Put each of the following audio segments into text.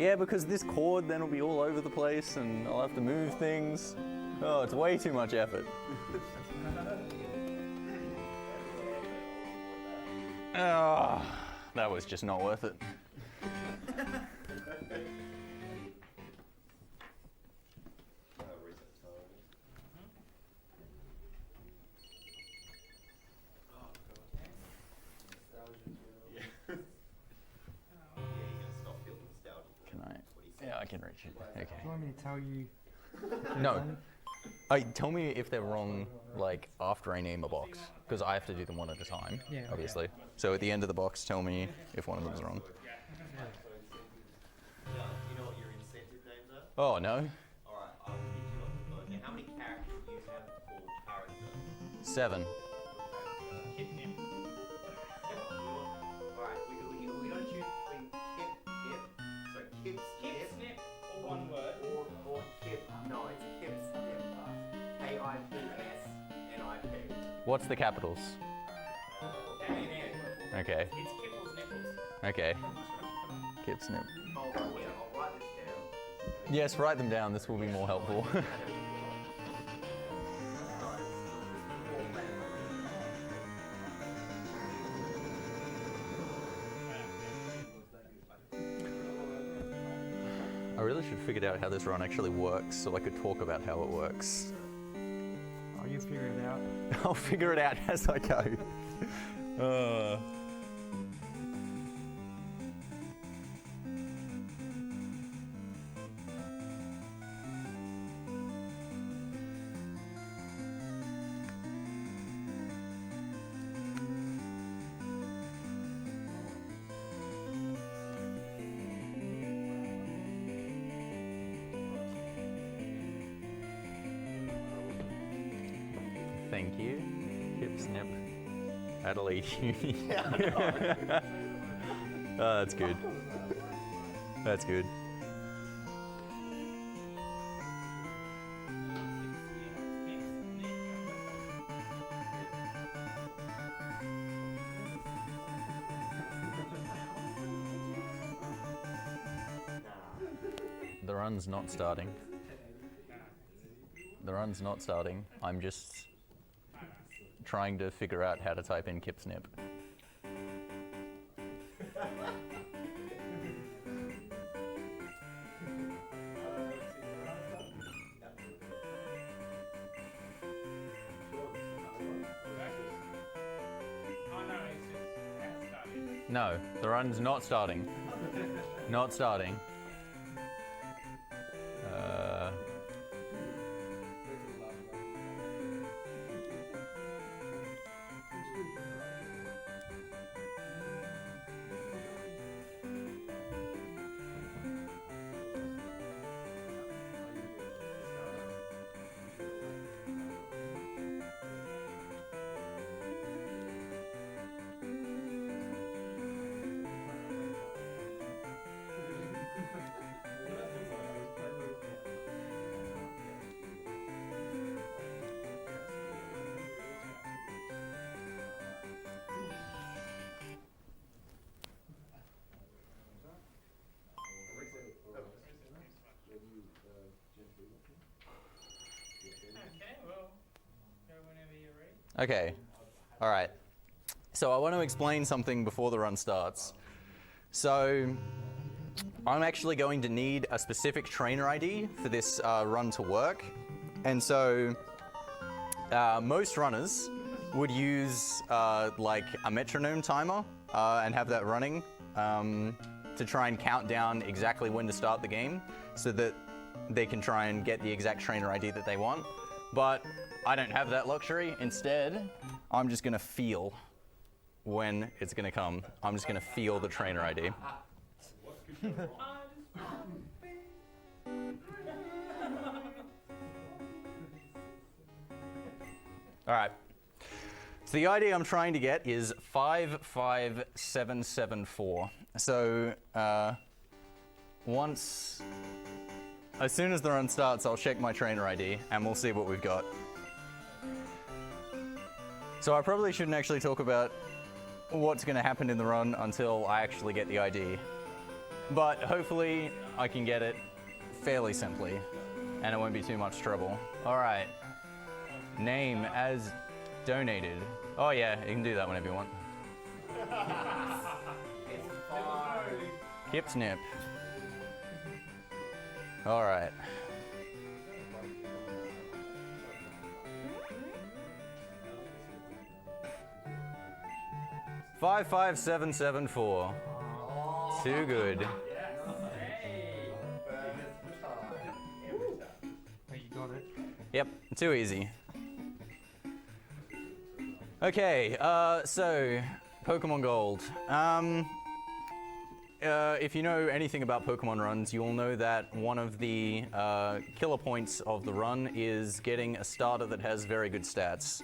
Yeah, because this cord then will be all over the place and I'll have to move things. Oh, it's way too much effort. Oh, that was just not worth it. Yeah, I can reach it. Okay. Do you want me to tell you? No. Tell me if they're wrong, like, after I name a box, because I have to do them one at a time, yeah, obviously. Okay. So at the end of the box, tell me if one of them is wrong. Do you know what your incentive names are? Oh, no. Alright, I'll hit you off the board. Now, how many characters do you have for character? 7. Alright, we gotta choose between Kip, Snip, or one word. Or Kip, no, it's Kip Snip. K-I-P-S-N-I-P. What's the capitals? Okay. It's Kipples Nipples. Okay. Kip Snip. Oh, yeah, I'll write this down. Yes, write them down. This will be more helpful. I really should figure out how this run actually works so I could talk about how it works. Oh, you figure it out. I'll figure it out as I go. Thank you. Hip snip. Adelaide Uni. Oh, that's good. That's good. The run's not starting. The run's not starting. I'm just trying to figure out how to type in Kip Snip. No, the run's not starting. Not starting. Okay, all right. So I want to explain something before the run starts. So I'm actually going to need a specific trainer ID for this run to work. And so most runners would use like a metronome timer and have that running to try and count down exactly when to start the game so that they can try and get the exact trainer ID that they want. But I don't have that luxury. Instead, I'm just gonna feel when it's gonna come. I'm just gonna feel the trainer ID. All right. So the ID I'm trying to get is 55774. So as soon as the run starts, I'll check my trainer ID and we'll see what we've got. So I probably shouldn't actually talk about what's going to happen in the run until I actually get the ID. but hopefully I can get it fairly simply, and it won't be too much trouble. All right. Name as donated. Oh yeah, you can do that whenever you want. Hip snip. All right. Five, 774. Too good. Oh, you got it. Yep, too easy. Okay, so Pokemon Gold. If you know anything about Pokemon runs, you'll know that one of the killer points of the run is getting a starter that has very good stats.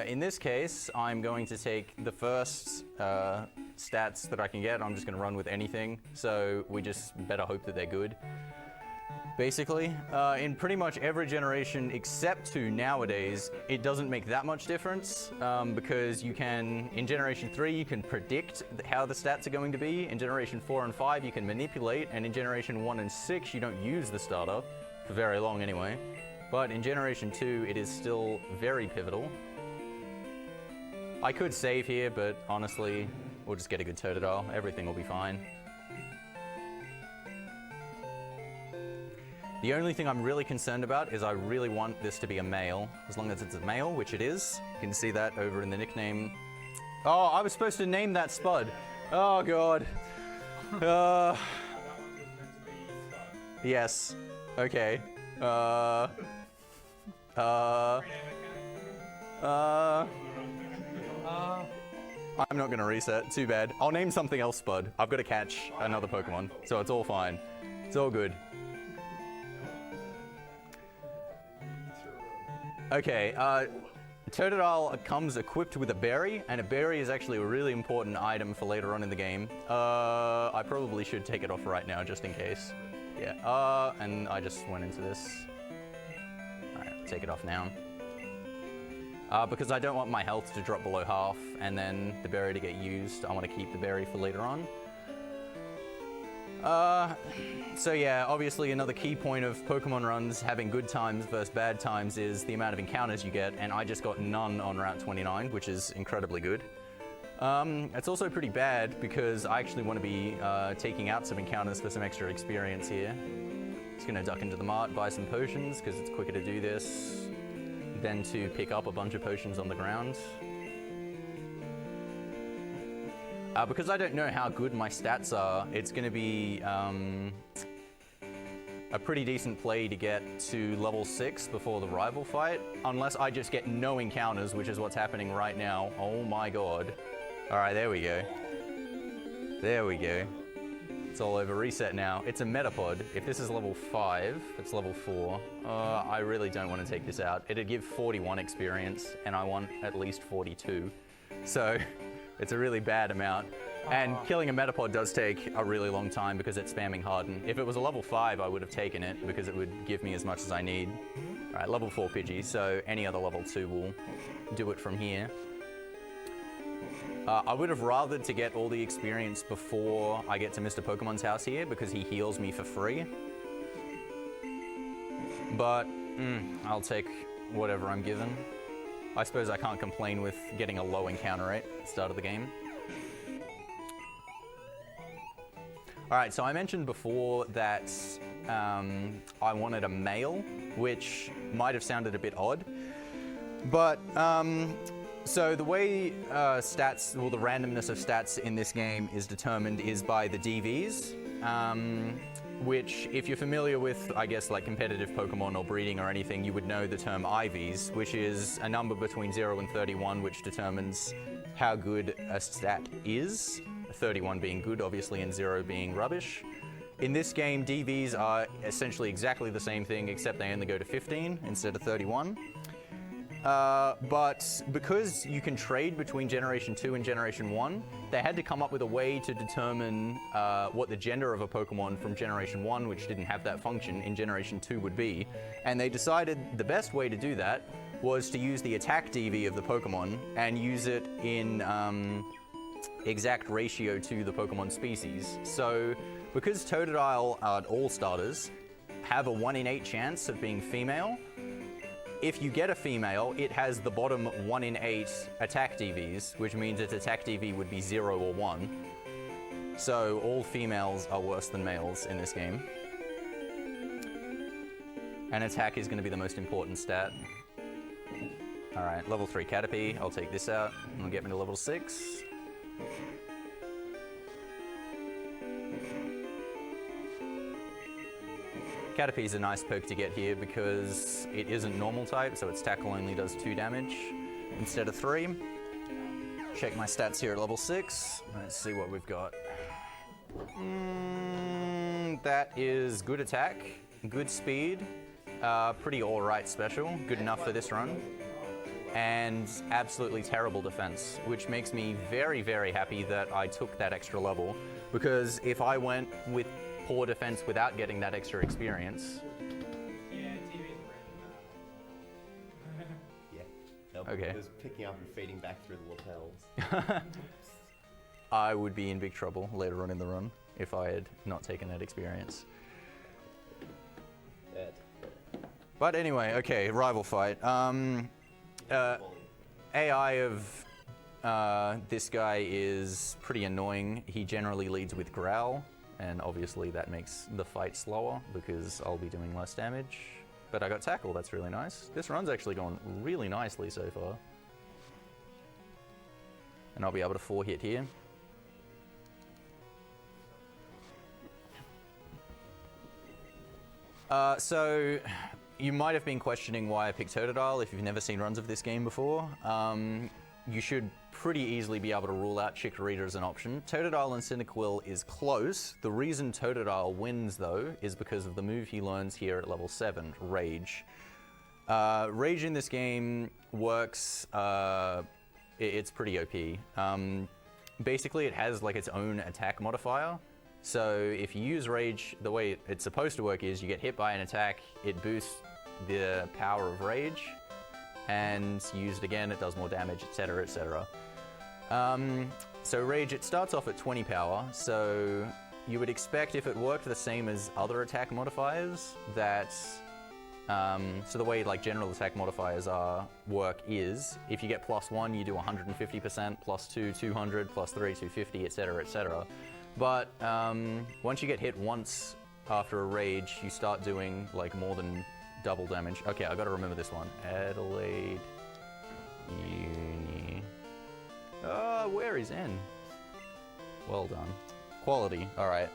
In this case, I'm going to take the first stats that I can get. I'm just going to run with anything, so we just better hope that they're good. Basically, in pretty much every generation except 2 nowadays, it doesn't make that much difference because you can, in Generation 3, you can predict how the stats are going to be. In Generation 4 and 5, you can manipulate, and in Generation 1 and 6, you don't use the starter, for very long anyway. But in Generation 2, it is still very pivotal. I could save here, but honestly, we'll just get a good Totodile. Everything will be fine. The only thing I'm really concerned about is I really want this to be a male. As long as it's a male, which it is. You can see that over in the nickname. Oh, I was supposed to name that Spud. Oh, God. Yes. Okay. I'm not gonna reset, too bad. I'll name something else Spud. I've got to catch another Pokemon, so it's all fine. It's all good. Okay, Totodile comes equipped with a berry, and a berry is actually a really important item for later on in the game. I probably should take it off right now, just in case. Yeah, and I just went into this. Alright, take it off now. Because I don't want my health to drop below half, and then the berry to get used. I want to keep the berry for later on. So yeah, obviously another key point of Pokemon runs having good times versus bad times is the amount of encounters you get, and I just got none on Route 29, which is incredibly good. It's also pretty bad because I actually want to be taking out some encounters for some extra experience here. Just gonna duck into the mart, buy some potions, because it's quicker to do this than to pick up a bunch of potions on the ground. Because I don't know how good my stats are, it's going to be a pretty decent play to get to level 6 before the rival fight, unless I just get no encounters, which is what's happening right now. Oh my god. Alright, there we go. There we go. It's all over. Reset now. It's a Metapod. If this is level 5, it's level 4. I really don't want to take this out. It'd give 41 experience, and I want at least 42. So... it's a really bad amount, and killing a Metapod does take a really long time because it's spamming Harden. If it was a level 5, I would have taken it because it would give me as much as I need. All right, level 4 Pidgey, so any other level 2 will do it from here. I would have rathered to get all the experience before I get to Mr. Pokemon's house here because he heals me for free. But I'll take whatever I'm given. I suppose I can't complain with getting a low encounter rate at the start of the game. Alright, so I mentioned before that I wanted a male, which might have sounded a bit odd. But, so the way stats, well, the randomness of stats in this game is determined is by the DVs. Which, if you're familiar with, I guess, like competitive Pokemon or breeding or anything, you would know the term IVs, which is a number between 0 and 31, which determines how good a stat is. 31 being good, obviously, and 0 being rubbish. In this game, DVs are essentially exactly the same thing, except they only go to 15 instead of 31. But because you can trade between Generation 2 and Generation 1, they had to come up with a way to determine what the gender of a Pokemon from Generation 1, which didn't have that function, in Generation 2 would be. And they decided the best way to do that was to use the attack DV of the Pokemon and use it in exact ratio to the Pokemon species. So, because Totodile all starters have a 1 in 8 chance of being female, if you get a female, it has the bottom 1 in 8 attack DVs, which means its attack DV would be 0 or 1. So all females are worse than males in this game. And attack is going to be the most important stat. Alright, level 3 Caterpie, I'll take this out, and it'll get me to level 6. Caterpie is a nice poke to get here because it isn't normal type, so its tackle only does 2 damage instead of 3. Check my stats here at level 6. Let's see what we've got. That is good attack, good speed, pretty alright special, good enough for this run, and absolutely terrible defense, which makes me very, very happy that I took that extra level, because if I went with poor defense without getting that extra experience. Yeah, TV's Yeah. Okay. Just picking up and feeding back through the lapels. I would be in big trouble later on in the run if I had not taken that experience. Dead. But anyway, okay, rival fight. AI of this guy is pretty annoying. He generally leads with Growl, and obviously that makes the fight slower because I'll be doing less damage. But I got Tackle, that's really nice. This run's actually gone really nicely so far. And I'll be able to 4-hit here. So, you might have been questioning why I picked Totodile if you've never seen runs of this game before. You should pretty easily be able to rule out Chikorita as an option. Totodile and Cyndaquil is close. The reason Totodile wins, though, is because of the move he learns here at level 7, Rage. Rage in this game works, it's pretty OP. Basically, it has like its own attack modifier. So if you use Rage, the way it's supposed to work is you get hit by an attack, it boosts the power of Rage, and use it again, it does more damage, etc, etc. So Rage, it starts off at 20 power, so you would expect if it worked the same as other attack modifiers, that, so the way like general attack modifiers work is, if you get +1, you do 150%, +2, 200, +3, 250, etc, etc. But once you get hit once after a Rage, you start doing like more than double damage. Okay, I gotta remember this one. Adelaide Uni. Where is N? Well done. Quality, alright.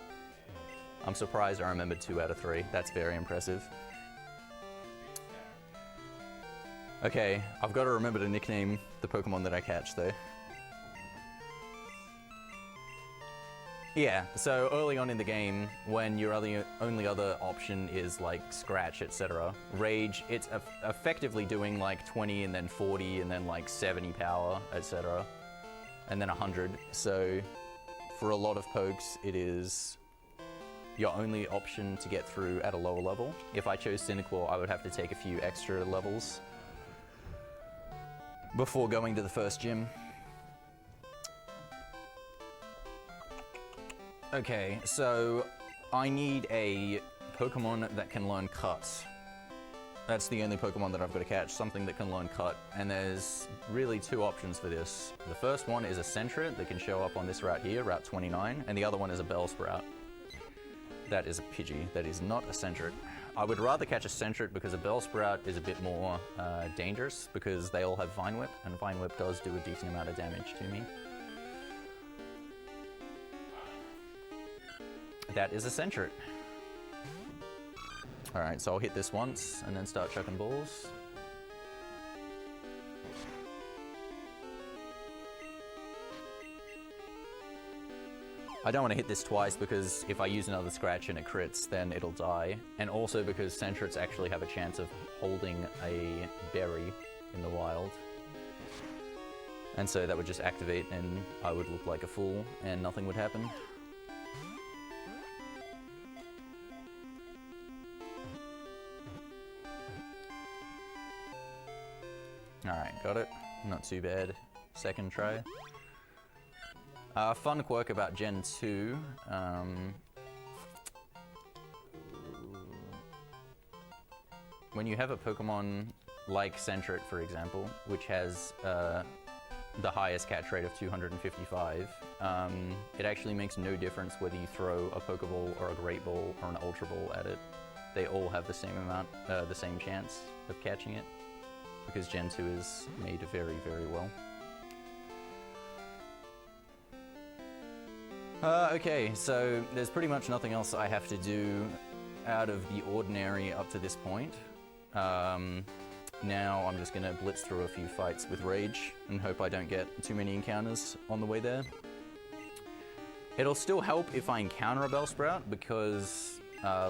I'm surprised I remembered 2 out of 3. That's very impressive. Okay, I've got to remember to nickname the Pokemon that I catch though. Yeah, so early on in the game, when your only other option is like Scratch, etc., Rage, it's effectively doing like 20 and then 40 and then like 70 power, etc., and then 100. So for a lot of pokes, it is your only option to get through at a lower level. If I chose Cyndaquil, I would have to take a few extra levels before going to the first gym. Okay, so I need a Pokemon that can learn Cut. That's the only Pokemon that I've got to catch, something that can learn Cut, and there's really 2 options for this. The first one is a Sentret that can show up on this route here, Route 29, and the other one is a Bellsprout. That is a Pidgey, that is not a Sentret. I would rather catch a Sentret because a Bellsprout is a bit more dangerous because they all have Vine Whip, and Vine Whip does do a decent amount of damage to me. That is a Sentret. Alright, so I'll hit this once and then start chucking balls. I don't want to hit this twice because if I use another Scratch and it crits, then it'll die. And also because Sentrets actually have a chance of holding a berry in the wild. And so that would just activate and I would look like a fool and nothing would happen. Alright, got it. Not too bad. Second try. Fun quirk about Gen 2. When you have a Pokemon like Sentret, for example, which has the highest catch rate of 255, it actually makes no difference whether you throw a Pokeball or a Great Ball or an Ultra Ball at it. They all have the same amount, the same chance of catching it, because Gen 2 is made very, very well. Okay, so there's pretty much nothing else I have to do out of the ordinary up to this point. Now I'm just gonna blitz through a few fights with Rage and hope I don't get too many encounters on the way there. It'll still help if I encounter a Bellsprout, because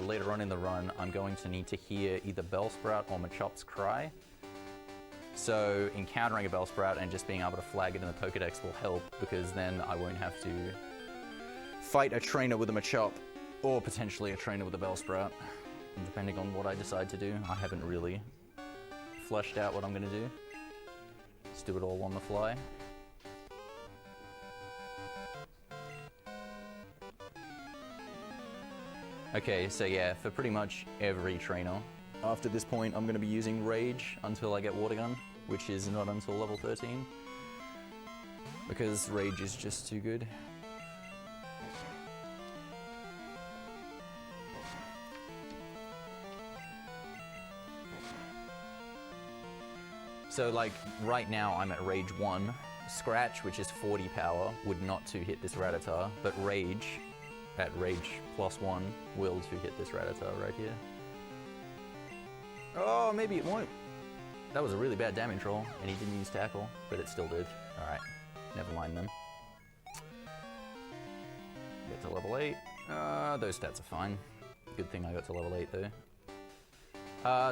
later on in the run I'm going to need to hear either Bellsprout or Machop's Cry. So encountering a Bellsprout and just being able to flag it in the Pokedex will help, because then I won't have to fight a trainer with a Machop, or potentially a trainer with a Bellsprout, depending on what I decide to do. I haven't really fleshed out what I'm going to do. Just do it all on the fly. Okay, so yeah, for pretty much every trainer, after this point I'm going to be using Rage until I get Water Gun, which is not until level 13, because Rage is just too good. So like right now I'm at Rage 1. Scratch, which is 40 power, would not to-hit this Rattata, but Rage, at Rage +1, will to-hit this Rattata right here. Oh, maybe it won't. That was a really bad damage roll, and he didn't use Tackle, but it still did. Alright, never mind then. Get to level 8. Those stats are fine. Good thing I got to level 8 though.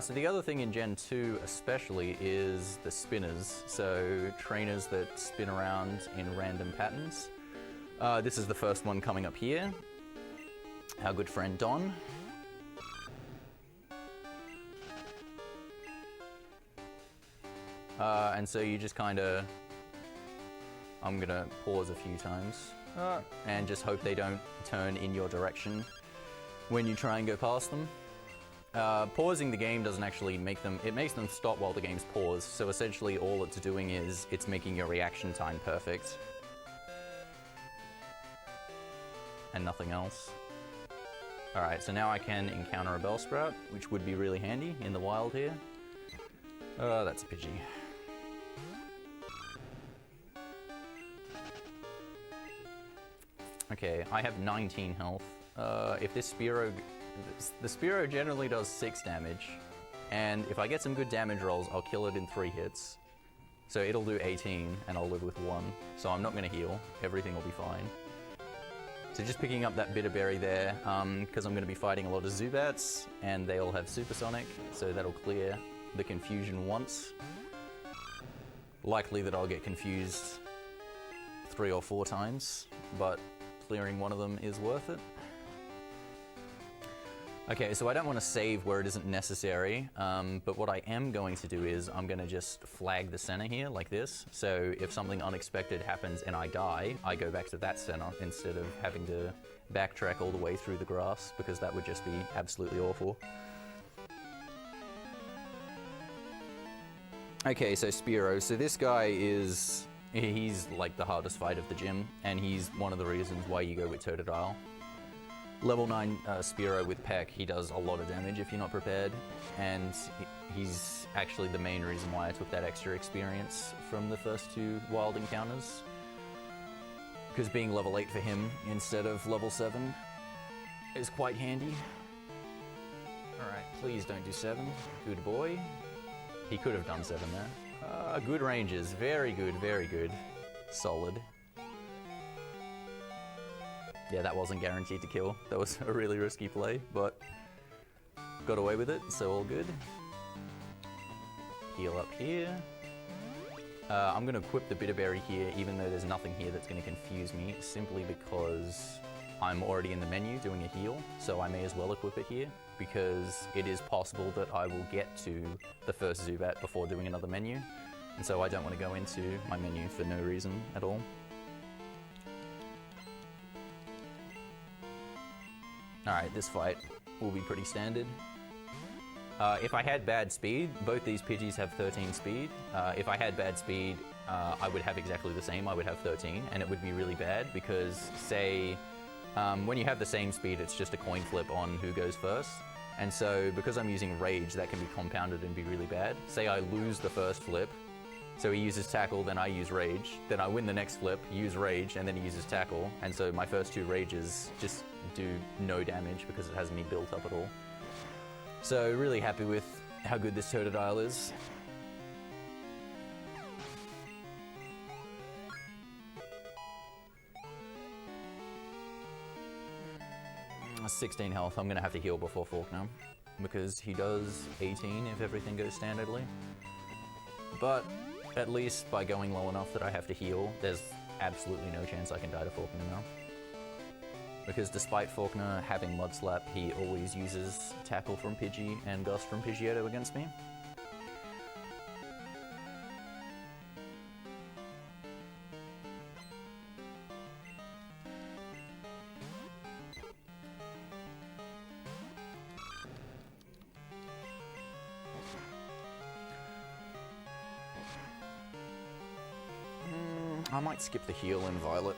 So the other thing in Gen 2 especially is the spinners, so trainers that spin around in random patterns. This is the first one coming up here. Our good friend Don. And so you just kind of, I'm gonna pause a few times and just hope they don't turn in your direction when you try and go past them. Pausing the game doesn't actually make them, it makes them stop while the game's paused, so essentially all it's doing is it's making your reaction time perfect. And nothing else. Alright, so now I can encounter a Bellsprout, which would be really handy in the wild here. That's a Pidgey. Okay, I have 19 health. If this Spearow... The Spearow generally does 6 damage, and if I get some good damage rolls, I'll kill it in 3 hits. So it'll do 18, and I'll live with 1. So I'm not going to heal. Everything will be fine. So just picking up that Bitterberry there, because I'm going to be fighting a lot of Zubats, and they all have Supersonic, so that'll clear the confusion once. Likely that I'll get confused 3 or 4 times, but clearing one of them is worth it. Okay, so I don't want to save where it isn't necessary, but what I am going to do is I'm going to just flag the center here like this. So if something unexpected happens and I die, I go back to that center instead of having to backtrack all the way through the grass, because that would just be absolutely awful. Okay, so Spearow. So this guy is, he's like the hardest fight of the gym, and he's one of the reasons why you go with Totodile. Level 9 Spearow with Peck, he does a lot of damage if you're not prepared, and he's actually the main reason why I took that extra experience from the first 2 wild encounters. Because being level 8 for him instead of level 7 is quite handy. Alright, please don't do 7. Good boy. He could have done 7 there. Good ranges, very good, very good. Solid. Yeah, that wasn't guaranteed to kill. That was a really risky play, but got away with it, so all good. Heal up here. I'm going to equip the Bitterberry here, even though there's nothing here that's going to confuse me, simply because I'm already in the menu doing a heal, so I may as well equip it here, because it is possible that I will get to the first Zubat before doing another menu, and so I don't want to go into my menu for no reason at all. All right, this fight will be pretty standard. If I had bad speed, both these Pidgeys have 13 speed. If I had bad speed, I would have exactly the same. I would have 13, and it would be really bad because, say, when you have the same speed, it's just a coin flip on who goes first. And so, because I'm using Rage, that can be compounded and be really bad. Say I lose the first flip, so he uses Tackle, then I use Rage. Then I win the next flip, use Rage, and then he uses Tackle. And so my first two Rages just do no damage because it hasn't been built up at all. So really happy with how good this Totodile is. 16 health. I'm gonna have to heal before Faulkner because he does 18 if everything goes standardly. But at least by going low enough that I have to heal, there's absolutely no chance I can die to Faulkner now. Because despite Faulkner having Mud Slap, he always uses Tackle from Pidgey and Gust from Pidgeotto against me. I might skip the heal in Violet.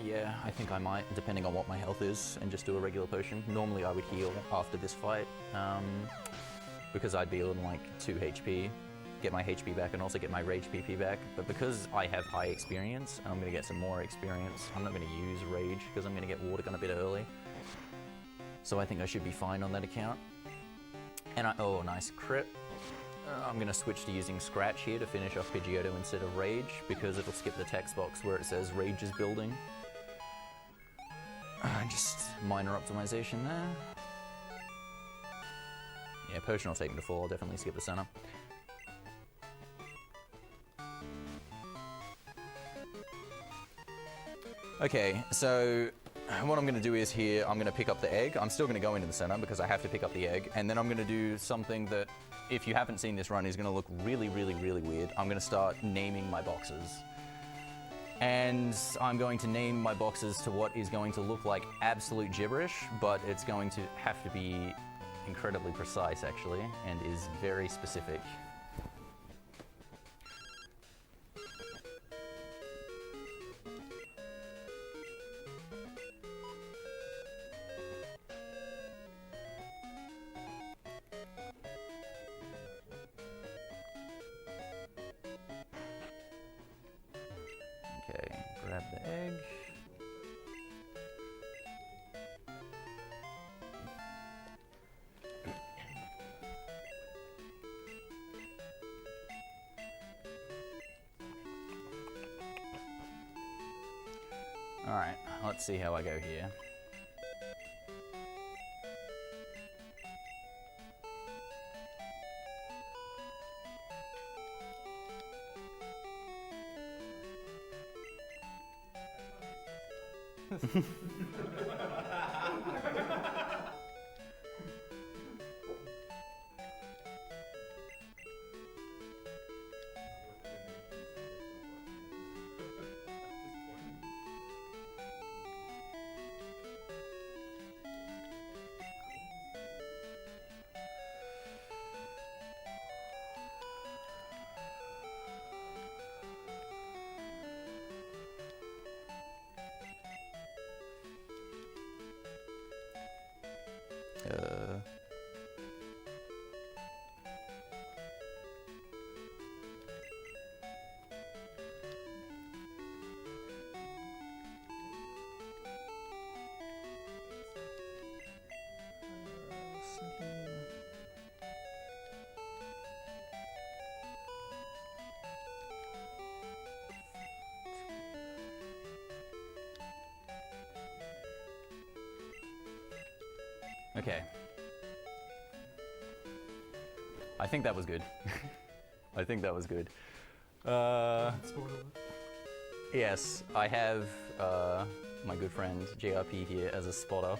Yeah, I think I might, depending on what my health is, and just do a regular potion. Normally I would heal after this fight, because I'd be on like 2 HP, get my HP back and also get my Rage PP back. But because I have high experience, and I'm going to get some more experience, I'm not going to use Rage, because I'm going to get Water Gun a bit early. So I think I should be fine on that account. And oh, nice crit. I'm going to switch to using Scratch here to finish off Pidgeotto instead of Rage, because it'll skip the text box where it says Rage is building. Just minor optimization there. Yeah, Potion will take me to 4, I'll definitely skip the center. Okay, so what I'm going to do is here, I'm going to pick up the egg. I'm still going to go into the center because I have to pick up the egg. And then I'm going to do something that, if you haven't seen this run, is going to look really, really, really weird. I'm going to start naming my boxes. And I'm going to name my boxes to what is going to look like absolute gibberish, but it's going to have to be incredibly precise, actually, and is very specific. Okay, grab the egg. All right, let's see how I go here. Okay. I think that was good. I think that was good. Yes, I have my good friend JRP here as a spotter,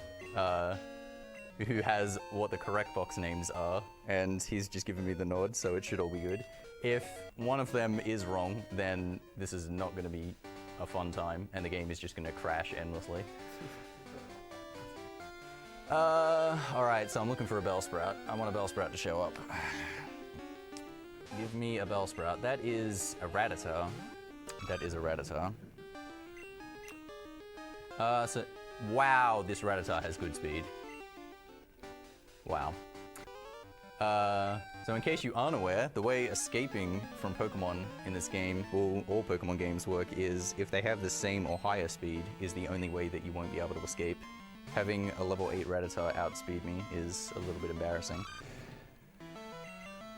who has what the correct box names are, and he's just given me the nod, so it should all be good. If one of them is wrong, then this is not going to be a fun time, and the game is just going to crash endlessly. Alright, so I'm looking for a Bellsprout. I want a Bellsprout to show up. Give me a Bellsprout. That is a Rattata. That is a Rattata. Wow, this Rattata has good speed. Wow. So in case you aren't aware, the way escaping from Pokemon in this game, all Pokemon games work, is if they have the same or higher speed is the only way that you won't be able to escape. Having a level 8 Rattata outspeed me is a little bit embarrassing.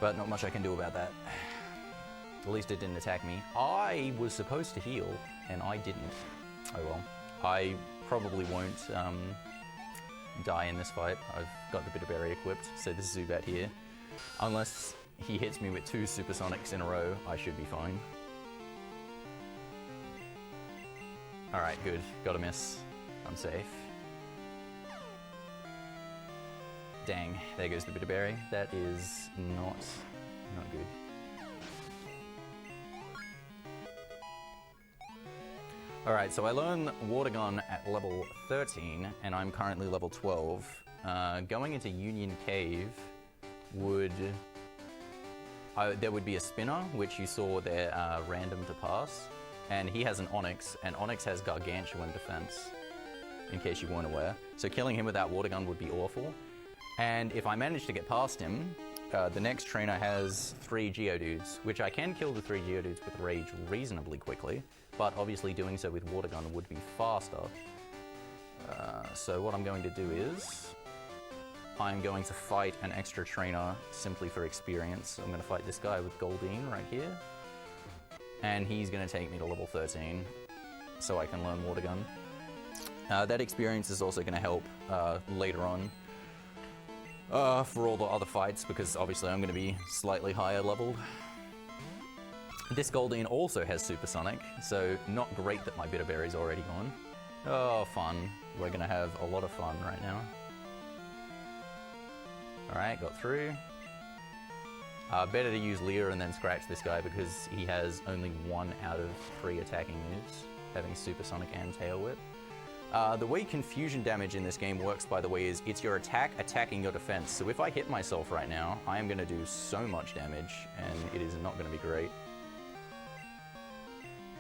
But not much I can do about that. At least it didn't attack me. I was supposed to heal, and I didn't. Oh well. I probably won't die in this fight. I've got the Bitterberry equipped, so this Zubat here. Unless he hits me with 2 Supersonics in a row, I should be fine. Alright, good. Got a miss. I'm safe. Dang, there goes the Bitterberry. That is not good. Alright, so I learn Water Gun at level 13, and I'm currently level 12. Going into Union Cave there would be a Spinner, which you saw there random to pass, and he has an Onix, and Onix has Gargantuan defense, in case you weren't aware. So killing him with that Water Gun would be awful. And if I manage to get past him, the next trainer has 3 Geodudes, which I can kill the 3 Geodudes with Rage reasonably quickly, but obviously doing so with Water Gun would be faster. So what I'm going to do is, I'm going to fight an extra trainer simply for experience. I'm going to fight this guy with Goldeen right here, and he's going to take me to level 13, so I can learn Water Gun. That experience is also going to help later on for all the other fights, because obviously I'm going to be slightly higher leveled. This Goldeen also has Supersonic, so not great that my Bitterberry's already gone. Oh, fun. We're going to have a lot of fun right now. Alright, got through. Better to use Leer and then scratch this guy, because he has only 1 out of 3 attacking moves, having Supersonic and Tail Whip. The way confusion damage in this game works, by the way, is it's your attack attacking your defense. So if I hit myself right now, I am going to do so much damage, and it is not going to be great.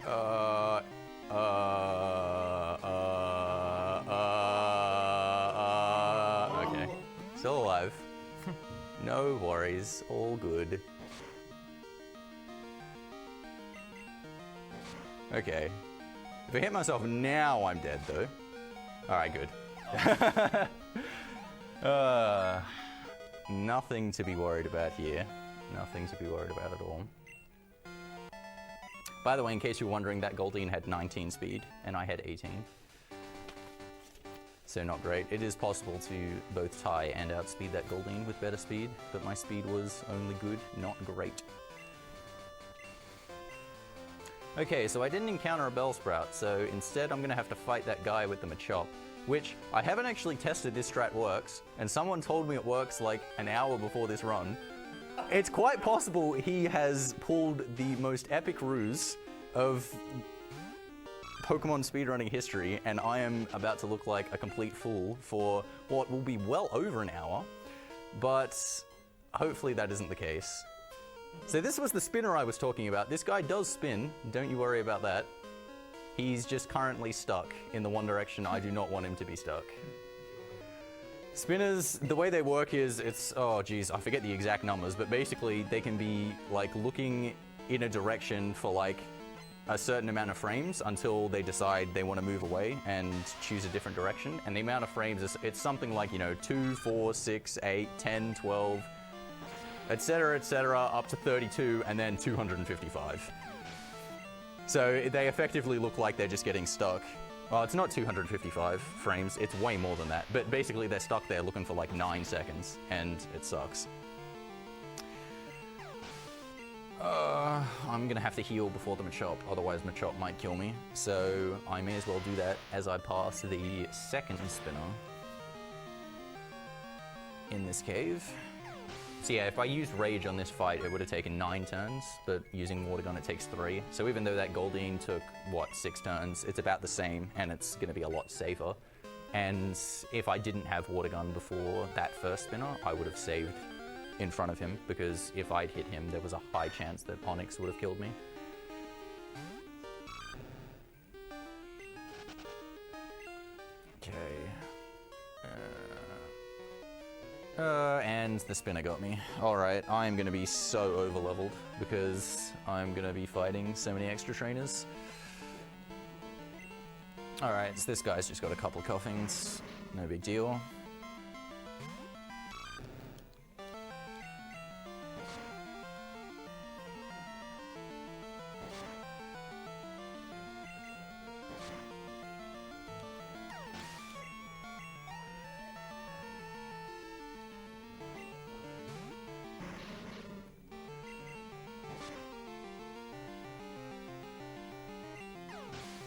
Okay. Still alive. No worries. All good. Okay. If I hit myself now, I'm dead, though. Alright, good. Nothing to be worried about here. Nothing to be worried about at all. By the way, in case you're wondering, that Goldeen had 19 speed, and I had 18. So not great. It is possible to both tie and outspeed that Goldeen with better speed, but my speed was only good, not great. Okay, so I didn't encounter a Bellsprout, so instead I'm going to have to fight that guy with the Machop, which I haven't actually tested this strat works, and someone told me it works like an hour before this run. It's quite possible he has pulled the most epic ruse of Pokemon speedrunning history, and I am about to look like a complete fool for what will be well over an hour, but hopefully that isn't the case. So this was the spinner I was talking about. This guy does spin, don't you worry about that. He's just currently stuck in the one direction I do not want him to be stuck. Spinners, the way they work is, oh geez, I forget the exact numbers, but basically they can be like looking in a direction for like a certain amount of frames until they decide they want to move away and choose a different direction. And the amount of frames is, it's something like, 2, 4, 6, 8, 10, 12, etc., up to 32, and then 255. So they effectively look like they're just getting stuck. Well, it's not 255 frames, it's way more than that. But basically they're stuck there looking for like 9 seconds, and it sucks. I'm gonna have to heal before the Machop, otherwise Machop might kill me. So I may as well do that as I pass the second spinner in this cave. So yeah, if I used Rage on this fight, it would have taken 9 turns, but using Water Gun it takes 3. So even though that Goldeen took, 6 turns, it's about the same, and it's going to be a lot safer. And if I didn't have Water Gun before that first spinner, I would have saved in front of him, because if I'd hit him, there was a high chance that Onyx would have killed me. Okay. And the spinner got me. Alright, I'm gonna be so over-leveled because I'm gonna be fighting so many extra trainers. Alright, so this guy's just got a couple of cuffings. No big deal.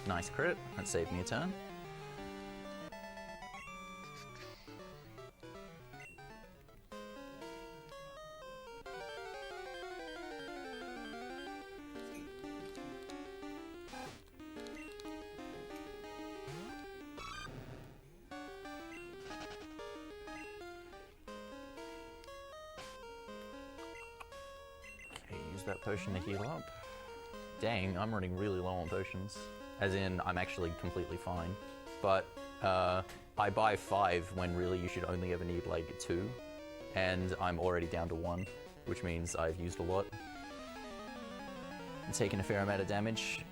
Nice crit, that saved me a turn. Okay, use that potion to heal up. Dang, I'm running really low on potions. As in, I'm actually completely fine. But I buy 5 when really you should only ever need like 2. And I'm already down to 1, which means I've used a lot. And taken a fair amount of damage.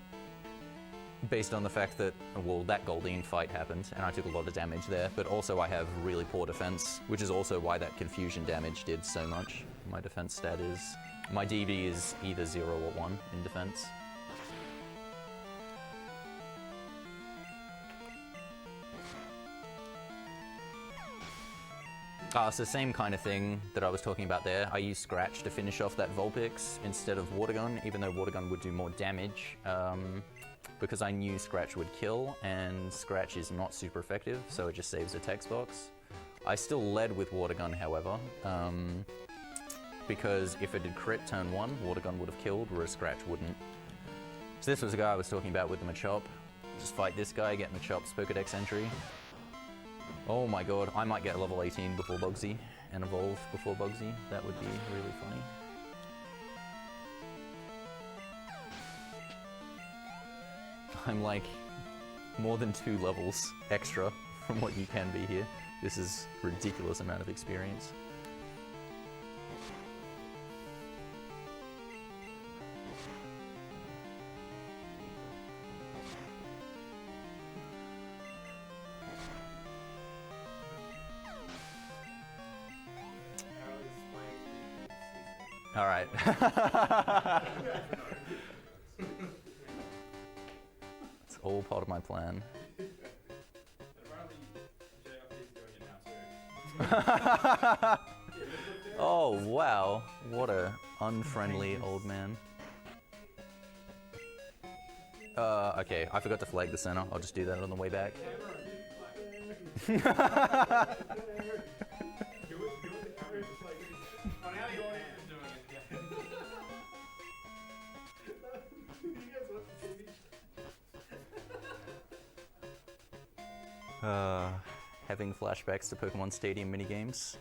Based on the fact that, well, that Goldeen fight happened, and I took a lot of damage there, but also I have really poor defense, which is also why that confusion damage did so much. My defense stat is... my DB is either 0 or 1 in defense. So same kind of thing that I was talking about there. I used Scratch to finish off that Vulpix instead of Water Gun, even though Water Gun would do more damage, because I knew Scratch would kill, and Scratch is not super effective, so it just saves the text box. I still led with Water Gun, however, because if it did crit turn 1, Water Gun would have killed, whereas Scratch wouldn't. So this was the guy I was talking about with the Machop. Just fight this guy, get Machop's Pokedex entry. Oh my god, I might get level 18 before Bugsy and evolve before Bugsy. That would be really funny. I'm like more than 2 levels extra from what you can be here. This is a ridiculous amount of experience. All right. It's all part of my plan. Oh, wow. What a unfriendly old man. Okay, I forgot to flag the center. I'll just do that on the way back. Having flashbacks to Pokemon Stadium minigames.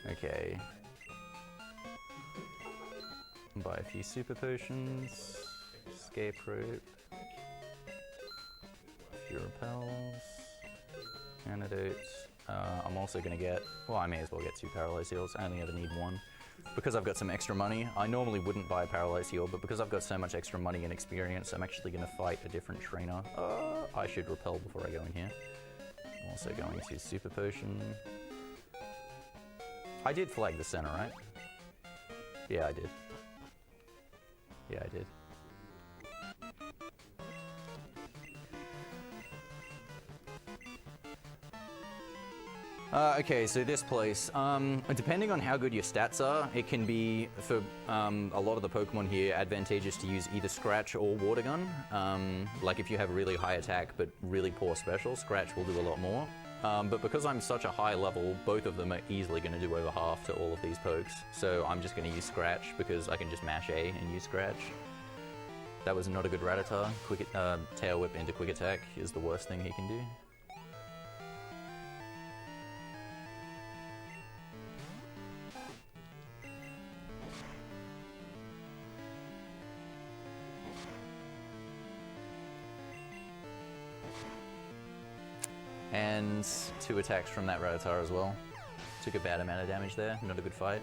Okay. Buy a few super potions. Escape rope. A few repels. Antidotes. I'm also gonna get, well, I may as well get 2 Paralyze Heals. I only ever need 1. Because I've got some extra money, I normally wouldn't buy a Paralyze Heal, but because I've got so much extra money and experience, I'm actually going to fight a different trainer. I should repel before I go in here. I'm also going to Super Potion. I did flag the center, right? Yeah, I did. Yeah, I did. Okay, so this place, depending on how good your stats are, it can be, for a lot of the Pokemon here, advantageous to use either Scratch or Water Gun. Like if you have really high attack but really poor special, Scratch will do a lot more. But because I'm such a high level, both of them are easily going to do over half to all of these pokes. So I'm just going to use Scratch because I can just mash A and use Scratch. That was not a good Rattata. Tail whip into quick attack is the worst thing he can do. And 2 attacks from that Rattata as well. Took a bad amount of damage there, not a good fight.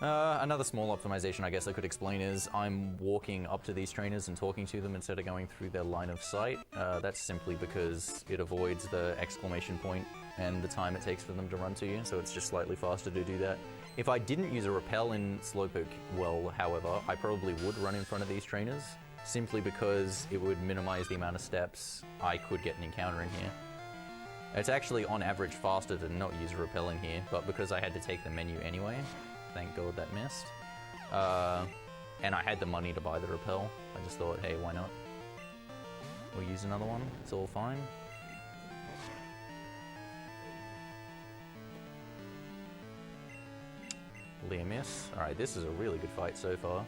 Another small optimization I guess I could explain is I'm walking up to these trainers and talking to them instead of going through their line of sight. That's simply because it avoids the exclamation point and the time it takes for them to run to you, so it's just slightly faster to do that. If I didn't use a rappel in Slowpoke well, however, I probably would run in front of these trainers, simply because it would minimize the amount of steps I could get an encounter in here. It's actually on average faster to not use a rappel in here, but because I had to take the menu anyway, thank God that missed. And I had the money to buy the rappel. I just thought, hey, why not? We'll use another one, it's all fine. Lear miss. Alright, this is a really good fight so far.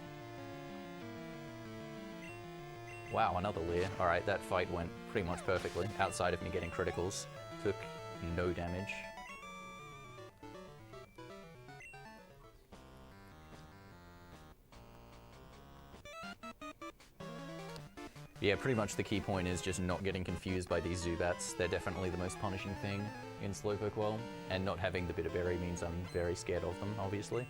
Wow, another Lear. Alright, that fight went pretty much perfectly, outside of me getting criticals. Took no damage. Yeah, pretty much the key point is just not getting confused by these Zubats. They're definitely the most punishing thing in Slowpoke World, and not having the Bitterberry means I'm very scared of them, obviously.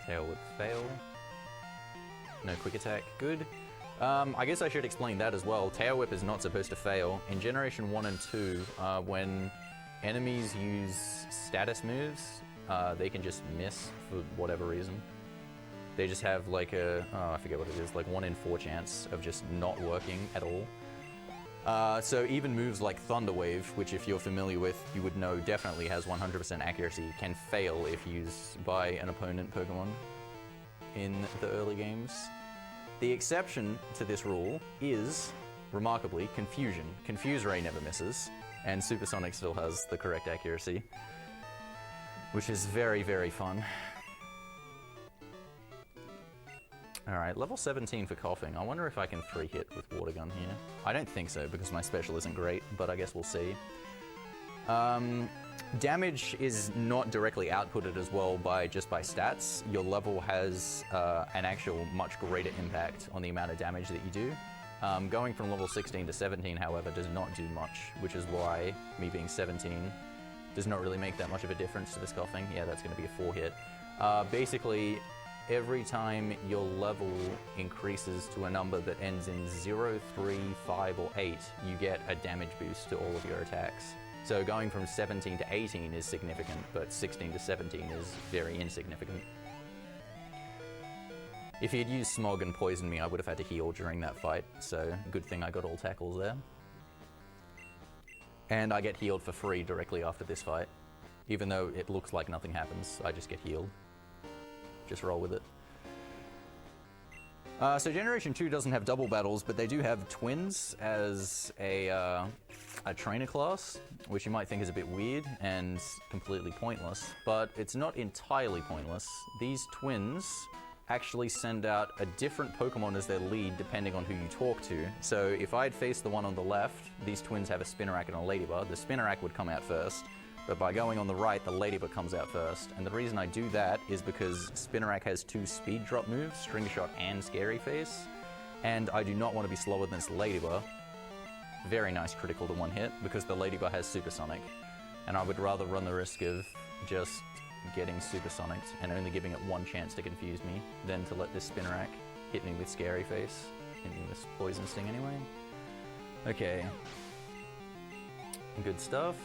Tail Whip fail. No quick attack, good. I guess I should explain that as well. Tail Whip is not supposed to fail. In Generation 1 and 2, when enemies use status moves, they can just miss for whatever reason. They just have like a, I forget what it is, like 1 in 4 chance of just not working at all. So even moves like Thunder Wave, which if you're familiar with, you would know definitely has 100% accuracy, can fail if used by an opponent Pokemon in the early games. The exception to this rule is, remarkably, Confusion. Confuse Ray never misses, and Supersonic still has the correct accuracy, which is very, very fun. Alright, level 17 for coughing. I wonder if I can 3-hit with Water Gun here. I don't think so, because my special isn't great, but I guess we'll see. Damage is not directly outputted as well by stats. Your level has an actual much greater impact on the amount of damage that you do. Going from level 16 to 17, however, does not do much, which is why me being 17 does not really make that much of a difference to this coughing. Yeah, that's going to be a 4-hit. Basically, every time your level increases to a number that ends in 0, 3, 5, or 8, you get a damage boost to all of your attacks. So going from 17 to 18 is significant, but 16 to 17 is very insignificant. If he'd used Smog and poisoned me, I would have had to heal during that fight, so good thing I got all tackles there. And I get healed for free directly after this fight. Even though it looks like nothing happens, I just get healed. Just roll with it. So Generation 2 doesn't have double battles, but they do have twins as a trainer class, which you might think is a bit weird and completely pointless, but it's not entirely pointless. These twins actually send out a different Pokemon as their lead depending on who you talk to. So if I'd faced the one on the left, these twins have a Spinarak and a Ladybug. The Spinarak would come out first, but by going on the right, the Ladybug comes out first. And the reason I do that is because Spinarak has 2 speed drop moves, String Shot and Scary Face, and I do not want to be slower than this Ladybug. Very nice critical to 1 hit, because the Ladybug has Supersonic, and I would rather run the risk of just getting Supersonicked and only giving it 1 chance to confuse me than to let this Spinarak hit me with Scary Face, hit me with Poison Sting anyway. Okay. Good stuff.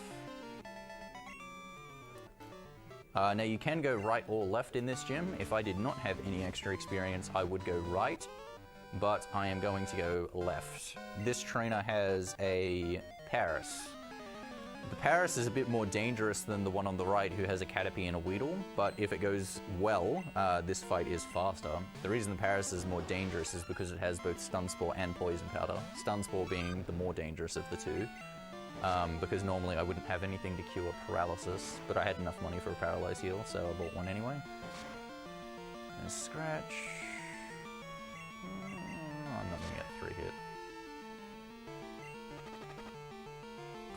Now you can go right or left in this gym. If I did not have any extra experience, I would go right, but I am going to go left. This trainer has a Paris. The Paris is a bit more dangerous than the one on the right who has a Caterpie and a Weedle, but if it goes well, this fight is faster. The reason the Paris is more dangerous is because it has both Stun Spore and Poison Powder. Stun Spore being the more dangerous of the two, because normally I wouldn't have anything to cure paralysis, but I had enough money for a Paralyze heal, so I bought one anyway. And scratch. I'm not gonna get 3 hit.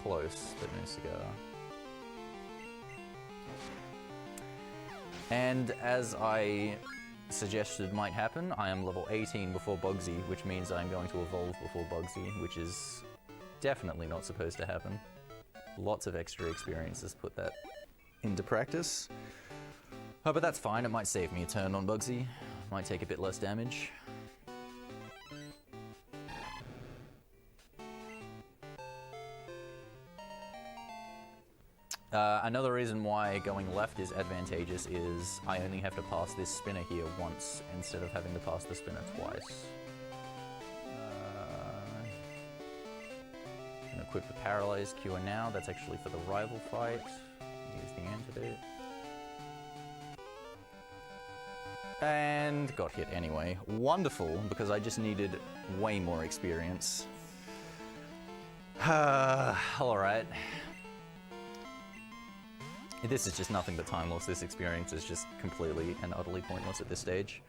Close, but no cigar. And as I suggested might happen, I am level 18 before Bugsy, which means I'm going to evolve before Bugsy, which is definitely not supposed to happen. Lots of extra experiences put that into practice. Oh, but that's fine, it might save me a turn on Bugsy. Might take a bit less damage. Another reason why going left is advantageous is I only have to pass this spinner here once instead of having to pass the spinner twice. I'm gonna equip the Paralyzed Cure now. That's actually for the rival fight. Use the antidote. And got hit anyway. Wonderful, because I just needed way more experience. Alright. This is just nothing but time loss. This experience is just completely and utterly pointless at this stage.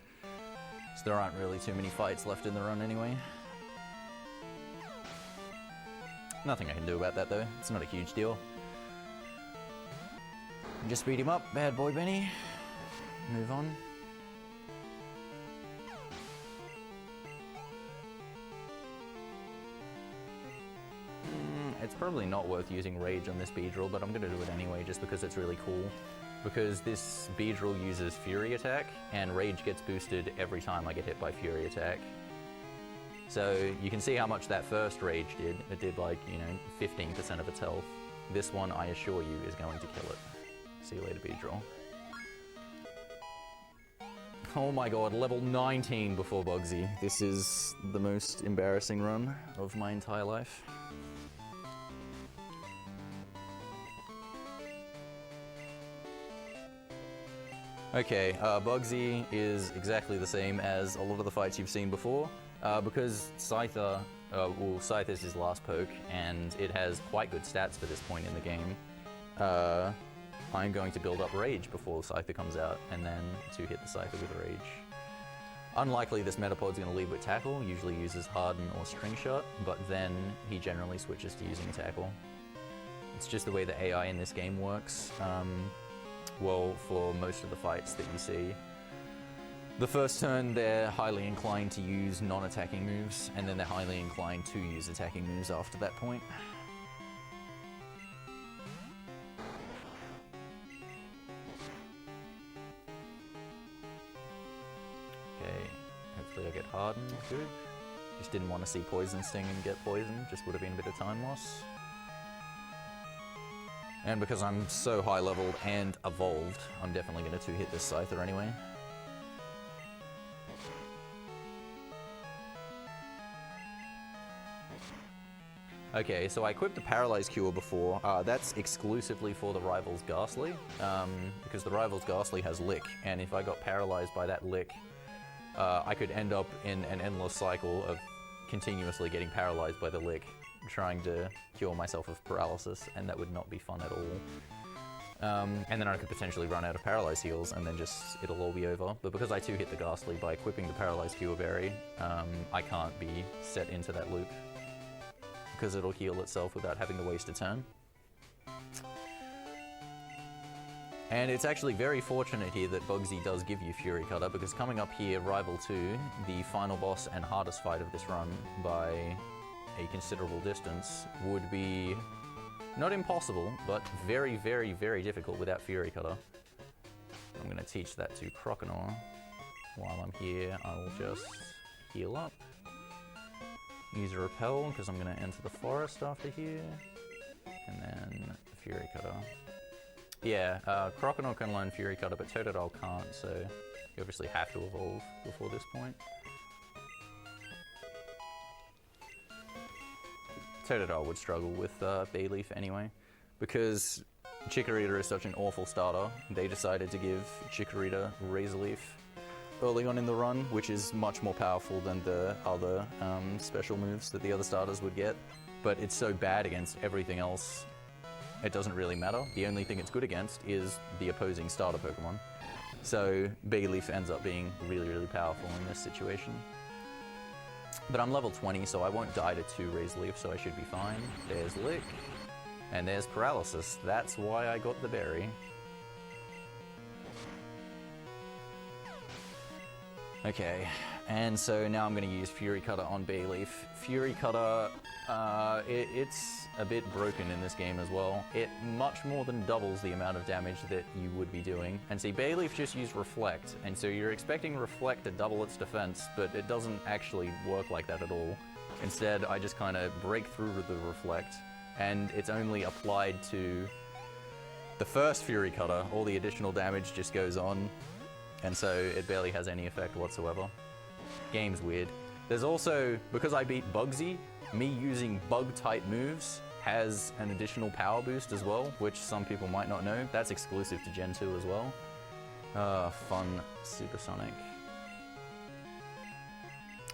So there aren't really too many fights left in the run anyway. Nothing I can do about that though. It's not a huge deal. Just beat him up, bad boy Benny. Move on. It's probably not worth using Rage on this Beedrill, but I'm going to do it anyway just because it's really cool. Because this Beedrill uses Fury Attack, and Rage gets boosted every time I get hit by Fury Attack. So you can see how much that first Rage did. It did like, 15% of its health. This one, I assure you, is going to kill it. See you later, Beedrill. Oh my god, level 19 before Bugsy. This is the most embarrassing run of my entire life. Okay, Bugsy is exactly the same as a lot of the fights you've seen before, because Scyther, Scythe is his last poke, and it has quite good stats for this point in the game. I'm going to build up Rage before Scyther comes out, and then to hit the Scyther with Rage. Unlikely this Metapod's going to lead with Tackle, usually uses Harden or String Shot, but then he generally switches to using Tackle. It's just the way the AI in this game works. Well, for most of the fights that you see. The first turn, they're highly inclined to use non-attacking moves, and then they're highly inclined to use attacking moves after that point. Okay, hopefully I get hardened, good. Just didn't want to see Poison Sting and get poisoned, just would have been a bit of time loss. And because I'm so high leveled and evolved, I'm definitely going to 2-hit this Scyther anyway. Okay, so I equipped the Paralyze Cure before. That's exclusively for the Rival's Ghastly, because the Rival's Ghastly has Lick, and if I got paralyzed by that Lick, I could end up in an endless cycle of continuously getting paralyzed by the Lick, trying to cure myself of paralysis, and that would not be fun at all. And then I could potentially run out of Paralyze heals, and then it'll all be over. But because I 2-hit the Ghastly by equipping the Paralyze Cure Berry, I can't be set into that loop, because it'll heal itself without having to waste a turn. And it's actually very fortunate here that Bugsy does give you Fury Cutter, because coming up here, Rival 2, the final boss and hardest fight of this run by a considerable distance, would be not impossible, but very, very, very difficult without Fury Cutter. I'm going to teach that to Croconaw. While I'm here, I will just heal up. Use a Repel, because I'm going to enter the forest after here. And then Fury Cutter. Yeah, Croconaw can learn Fury Cutter, but Totodile can't, so you obviously have to evolve before this point. Totodile would struggle with Bayleaf anyway. because Chikorita is such an awful starter, they decided to give Chikorita Razor Leaf early on in the run, which is much more powerful than the other special moves that the other starters would get. But it's so bad against everything else, it doesn't really matter. The only thing it's good against is the opposing starter Pokemon. So Bayleaf ends up being really, really powerful in this situation. But I'm level 20, so I won't die to 2 Razor Leaf, so I should be fine. There's Lick, and there's Paralysis. That's why I got the berry. Okay, and so now I'm going to use Fury Cutter on Bayleaf. Fury Cutter, it's a bit broken in this game as well. It much more than doubles the amount of damage that you would be doing. And see, Bayleaf just used Reflect, and so you're expecting Reflect to double its defense, but it doesn't actually work like that at all. Instead, I just kind of break through with the Reflect, and it's only applied to the first Fury Cutter. All the additional damage just goes on, and so it barely has any effect whatsoever. Game's weird. There's also, because I beat Bugsy, me using bug-type moves has an additional power boost as well, which some people might not know. That's exclusive to Gen 2 as well. Fun Supersonic.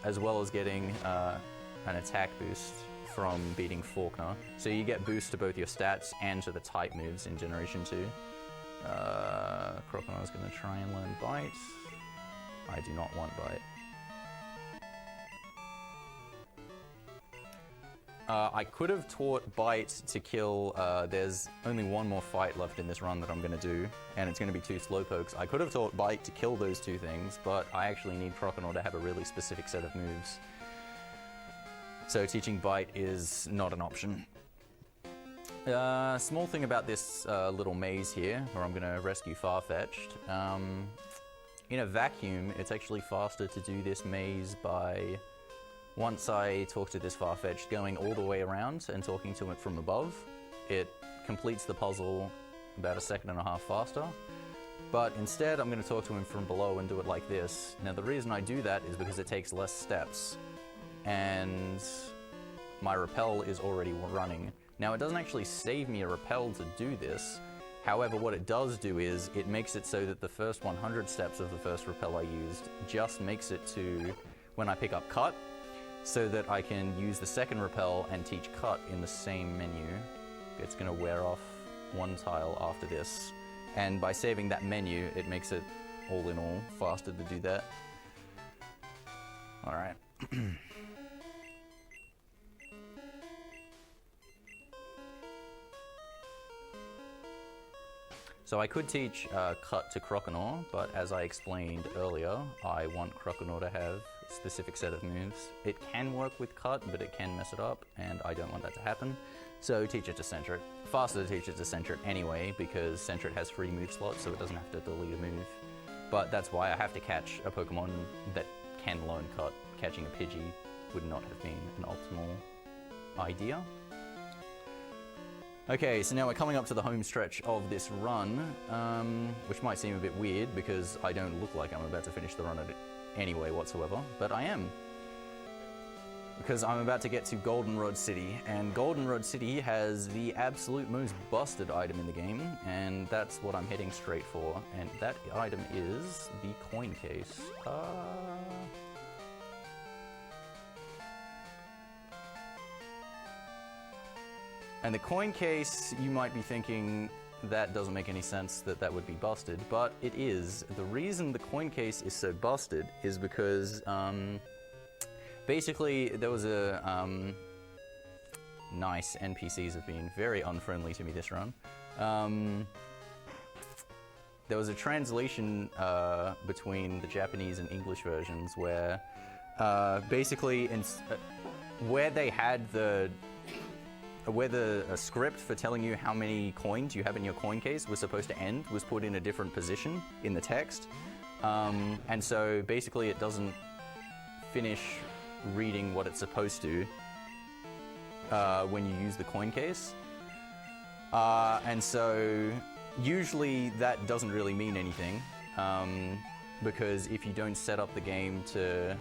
As well as getting an attack boost from beating Faulkner. So you get boost to both your stats and to the type moves in Generation 2. Croconaw is going to try and learn Bite. I do not want Bite. I could have taught Bite to kill, there's only one more fight left in this run that I'm going to do, and it's going to be 2 Slowpokes. I could have taught Bite to kill those 2 things, but I actually need Croconaw to have a really specific set of moves. So teaching Bite is not an option. Small thing about this little maze here, where I'm going to rescue Farfetch'd. In a vacuum, it's actually faster to do this maze by, once I talk to this Farfetch'd, going all the way around and talking to it from above. It completes the puzzle about 1.5 seconds faster. But instead, I'm going to talk to him from below and do it like this. Now, the reason I do that is because it takes less steps, and my repel is already running. Now, it doesn't actually save me a repel to do this. However, what it does do is it makes it so that the first 100 steps of the first repel I used just makes it to when I pick up Cut, so that I can use the second repel and teach Cut in the same menu. It's going to wear off 1 tile after this. And by saving that menu, it makes it, all in all, faster to do that. Alright. So I could teach Cut to Croconaw, but as I explained earlier, I want Croconaw to have a specific set of moves. It can work with Cut, but it can mess it up, and I don't want that to happen. So teach it to Sentret. Faster to teach it to Sentret anyway, because Sentret has free move slots, so it doesn't have to delete a move. But that's why I have to catch a Pokemon that can learn Cut. Catching a Pidgey would not have been an optimal idea. Okay, so now we're coming up to the home stretch of this run, which might seem a bit weird because I don't look like I'm about to finish the run at it anyway whatsoever, but I am. Because I'm about to get to Goldenrod City, and Goldenrod City has the absolute most busted item in the game, and that's what I'm heading straight for, and that item is the coin case. And the coin case, you might be thinking, that doesn't make any sense that that would be busted, but it is. The reason the coin case is so busted is because basically there was a nice NPCs have been very unfriendly to me this run. There was a translation between the Japanese and English versions where basically where they had where the script for telling you how many coins you have in your coin case was supposed to end was put in a different position in the text. And so basically it doesn't finish reading what it's supposed to when you use the coin case. And so usually that doesn't really mean anything because if you don't set up the game to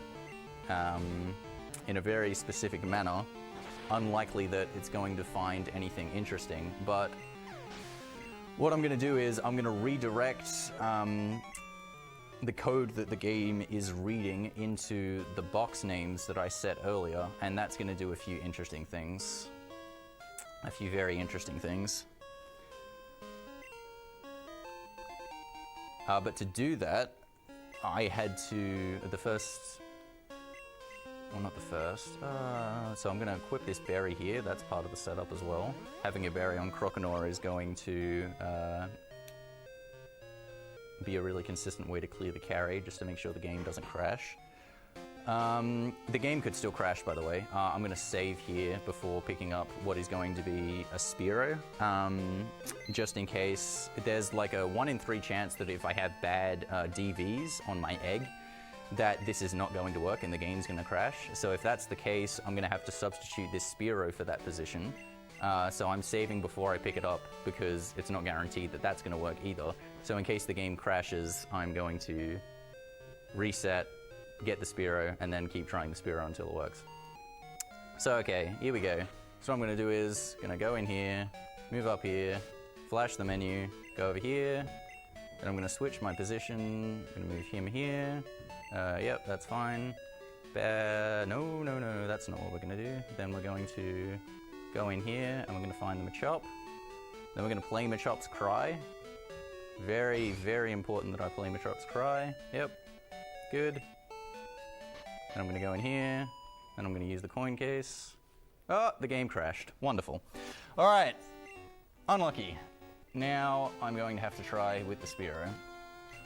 in a very specific manner, unlikely that it's going to find anything interesting. But what I'm going to do is I'm going to redirect the code that the game is reading into the box names that I set earlier, and that's going to do a few interesting things. A few very interesting things. But to do that, I had to, so I'm going to equip this berry here. That's part of the setup as well. Having a berry on Croconor is going to be a really consistent way to clear the carry, just to make sure the game doesn't crash. The game could still crash, by the way. I'm going to save here before picking up what is going to be a Spearo, just in case. There's like a 1 in 3 chance that if I have bad DVs on my egg, that this is not going to work and the game's going to crash. So if that's the case, I'm going to have to substitute this Spearo for that position. So I'm saving before I pick it up because it's not guaranteed that that's going to work either. So in case the game crashes, I'm going to reset, get the Spearo, and then keep trying the Spearo until it works. So okay, here we go. So what I'm going to do is going to go in here, move up here, flash the menu, go over here, then I'm going to switch my position, I'm going to move him here. Yep, that's fine. No, that's not what we're going to do. Then we're going to go in here and we're going to find the Machop. Then we're going to play Machop's Cry. Very, very important that I play Machop's Cry. Yep, good. And I'm going to go in here and I'm going to use the coin case. Oh, the game crashed. Wonderful. All right, unlucky. Now I'm going to have to try with the Spearo.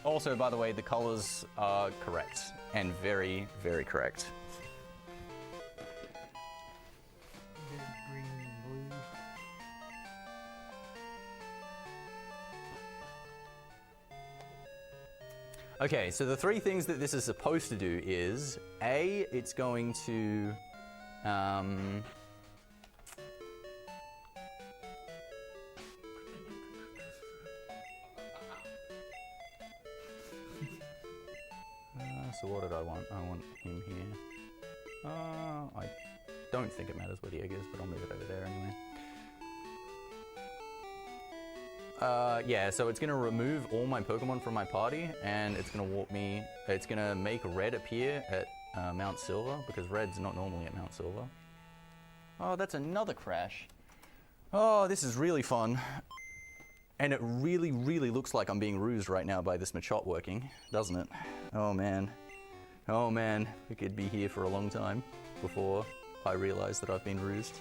Also, by the way, the colors are correct and very, very correct. Red, green, and blue. Okay, so the 3 things that this is supposed to do is, A, it's going to so what did I want? I want him here. I don't think it matters where the egg is, but I'll move it over there anyway. Yeah, so it's going to remove all my Pokemon from my party, and it's going to warp me. It's going to make red appear at Mount Silver, because red's not normally at Mount Silver. Oh, that's another crash. Oh, this is really fun. And it really, really looks like I'm being rused right now by this Machop working, doesn't it? Oh man. Oh man, we could be here for a long time before I realize that I've been rused.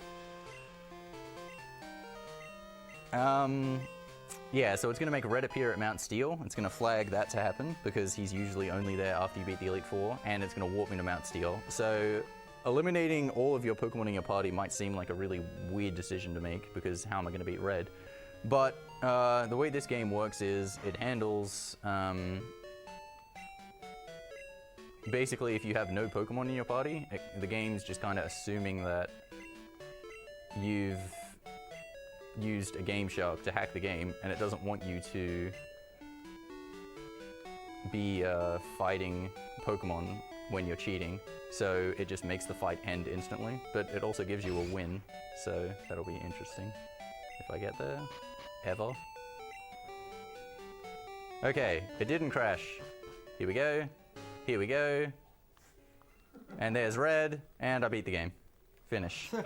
Yeah, so it's going to make red appear at Mount Steel. It's going to flag that to happen because he's usually only there after you beat the Elite Four, and it's going to warp me to Mount Steel. So eliminating all of your Pokemon in your party might seem like a really weird decision to make because how am I going to beat red? But the way this game works is it handles... basically, if you have no Pokemon in your party, the game's just kind of assuming that you've used a Game Shark to hack the game, and it doesn't want you to be fighting Pokemon when you're cheating, so it just makes the fight end instantly, but it also gives you a win, so that'll be interesting if I get there, ever. Okay, it didn't crash. Here we go. Here we go. And there's red, and I beat the game. Finish. Such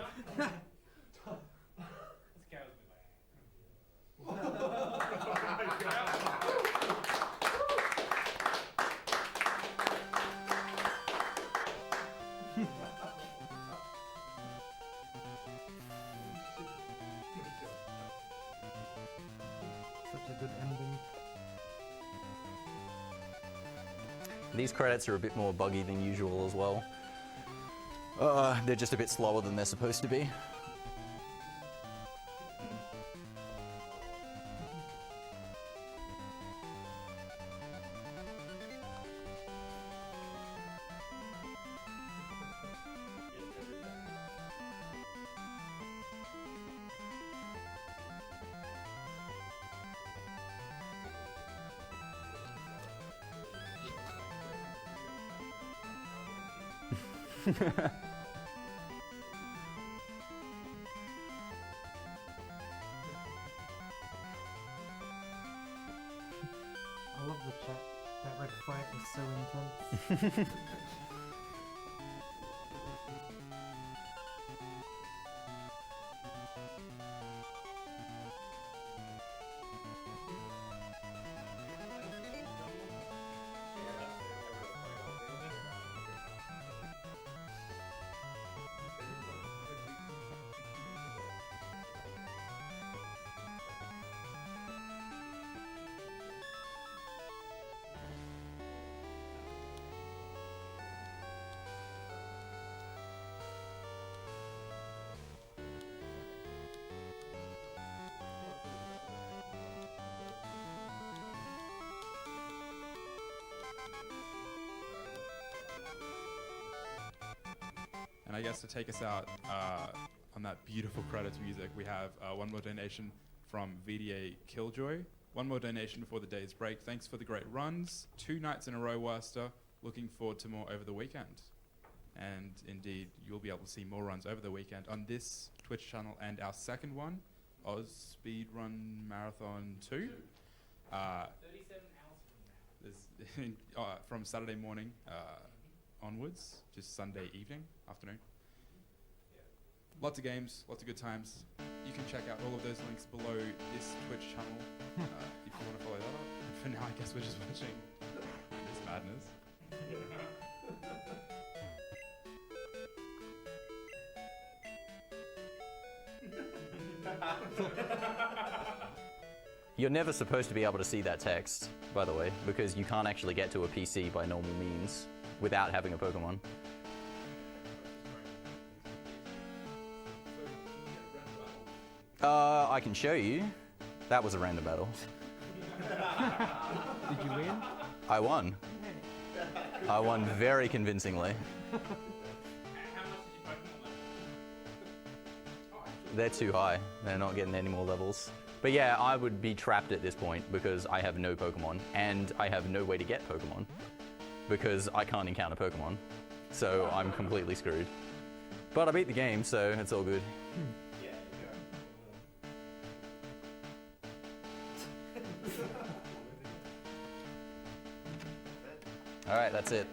a good ending. These credits are a bit more buggy than usual as well. They're just a bit slower than they're supposed to be. I love the chat. That red flag was so intense. And I guess to take us out on that beautiful credits music, we have one more donation from VDA Killjoy. One more donation before the day's break. Thanks for the great runs. 2 nights in a row, Worcester. Looking forward to more over the weekend. And indeed, you'll be able to see more runs over the weekend on this Twitch channel and our second one, Oz Speedrun Marathon 2. 37 hours from now. There's from Saturday morning onwards, just Sunday evening, afternoon. Lots of games, lots of good times. You can check out all of those links below this Twitch channel if you want to follow that up. And for now, I guess we're just watching this madness. You're never supposed to be able to see that text, by the way, because you can't actually get to a PC by normal means without having a Pokemon. I can show you. That was a random battle. Did you win? I won. I won very convincingly. How much did your Pokemon level? They're too high. They're not getting any more levels. But yeah, I would be trapped at this point because I have no Pokemon and I have no way to get Pokemon because I can't encounter Pokemon. So I'm completely screwed. But I beat the game, so it's all good. Yeah, All right, that's it.